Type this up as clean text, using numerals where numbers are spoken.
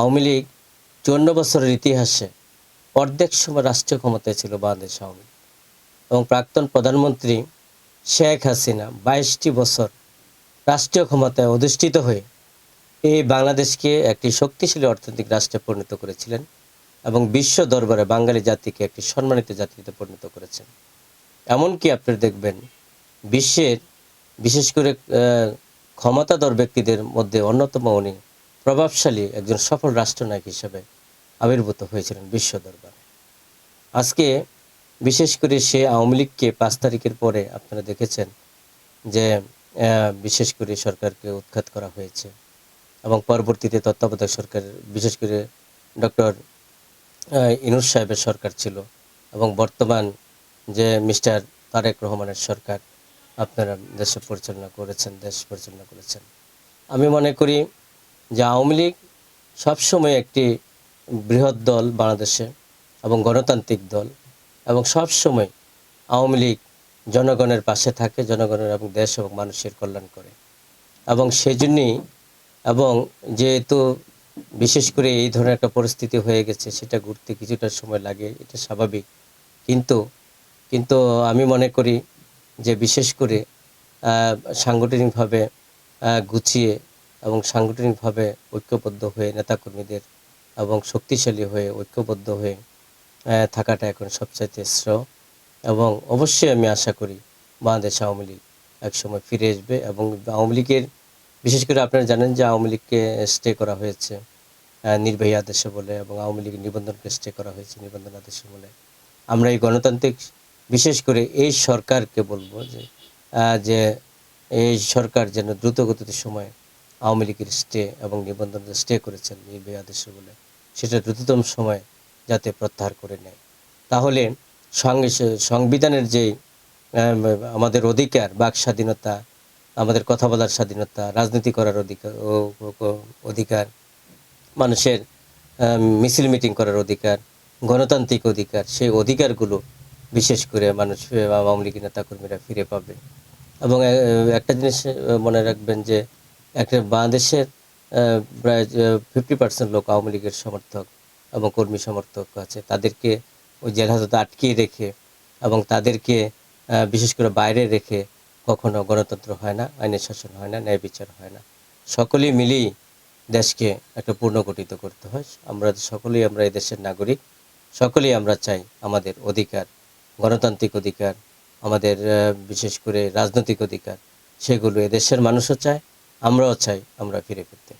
আওয়ামী লীগ ৫৪ বছরের ইতিহাসে অর্ধেক সময় রাষ্ট্রীয় ক্ষমতায় ছিল বাংলাদেশ আওয়ামী লীগ এবং প্রাক্তন প্রধানমন্ত্রী শেখ হাসিনা ২২টি বছর রাষ্ট্রীয় ক্ষমতায় অধিষ্ঠিত হয়ে এই বাংলাদেশকে একটি শক্তিশালী অর্থনৈতিক রাষ্ট্রে পরিণত করেছিলেন এবং বিশ্ব দরবারে বাঙালি জাতিকে একটি সম্মানিত জাতিতে পরিণত করেছেন। এমনকি আপনারা দেখবেন বিশ্বের বিশেষ করে ক্ষমতাধর ব্যক্তিদের মধ্যে অন্যতম উনি প্রভাবশালী একজন সফল রাষ্ট্রনায়ক হিসেবে আবির্ভূত হয়েছিলেন বিশ্ব দরবারে। আজকে বিশেষ করে সে আওয়ামী লীগকে ৫ তারিখের পরে আপনারা দেখেছেন যে বিশেষ করে সরকারকে উৎখাত করা হয়েছে এবং পরবর্তীতে তত্ত্বাবধায়ক সরকার বিশেষ করে ডক্টর ইউনূস সাহেবের সরকার ছিল এবং বর্তমান যে মিস্টার তারেক রহমানের সরকার আপনারা দেশ পরিচালনা করেছেন। আমি মনে করি যে আওয়ামী লীগ সবসময় একটি বৃহৎ দল বাংলাদেশে এবং গণতান্ত্রিক দল এবং সবসময় আওয়ামী লীগ জনগণের পাশে থাকে, জনগণের এবং দেশ এবং মানুষের কল্যাণ করে এবং সেজন্যই এবং যেহেতু বিশেষ করে এই ধরনের একটা পরিস্থিতি হয়ে গেছে সেটা ঘুরতে কিছুটা সময় লাগে, এটা স্বাভাবিক। কিন্তু আমি মনে করি যে বিশেষ করে সাংগঠনিকভাবে গুছিয়ে এবং সাংগঠনিকভাবে ঐক্যবদ্ধ হয়ে নেতাকর্মীদের এবং শক্তিশালী হয়ে ঐক্যবদ্ধ হয়ে থাকাটা এখন সবচাইতে শ্রেয় এবং অবশ্যই আমি আশা করি বাংলাদেশ আওয়ামী লীগ একসময় ফিরে আসবে এবং আওয়ামী লীগের বিশেষ করে আপনারা জানেন যে আওয়ামী লীগকে স্টে করা হয়েছে নির্বাহী আদেশে বলে এবং আওয়ামী লীগের নিবন্ধনকে স্টে করা হয়েছে নিবন্ধন আদেশে বলে। আমরা এই গণতান্ত্রিক বিশেষ করে এই সরকারকে বলবো যে এই সরকার যেন দ্রুতগতিতে সময়ে আওয়ামী লীগের স্টে এবং নিবন্ধন স্টে করেছেন নির্বাহী আদেশে বলে সেটা দ্রুততম সময়ে যাতে প্রত্যাহার করে নেয়। তাহলে সংবিধানের যে আমাদের অধিকার, বাক স্বাধীনতা, আমাদের কথা বলার স্বাধীনতা, রাজনীতি করার অধিকার, মানুষের মিছিল মিটিং করার অধিকার, গণতান্ত্রিক অধিকার, সেই অধিকারগুলো বিশেষ করে মানুষ আওয়ামী লীগের নেতাকর্মীরা ফিরে পাবে। এবং একটা জিনিস মনে রাখবেন যে একটা বাংলাদেশের প্রায় 50% লোক আওয়ামী লীগের সমর্থক এবং কর্মী সমর্থক আছে। তাদেরকে ওই জেল হাজতে আটকিয়ে রেখে এবং তাদেরকে বিশেষ করে বাইরে রেখে কখনো গণতন্ত্র হয় না, আইনের শাসন হয় না, ন্যায় বিচার হয় না। সকলেই মিলেই দেশকে একটা পুনর্গঠিত করতে হয়। আমরা এই দেশের নাগরিক, সকলেই আমরা চাই আমাদের অধিকার, গণতান্ত্রিক অধিকার, আমাদের বিশেষ করে রাজনৈতিক অধিকার, সেগুলো এদেশের মানুষও চায়, আমরাও চাই আমরা ফিরে পেতে।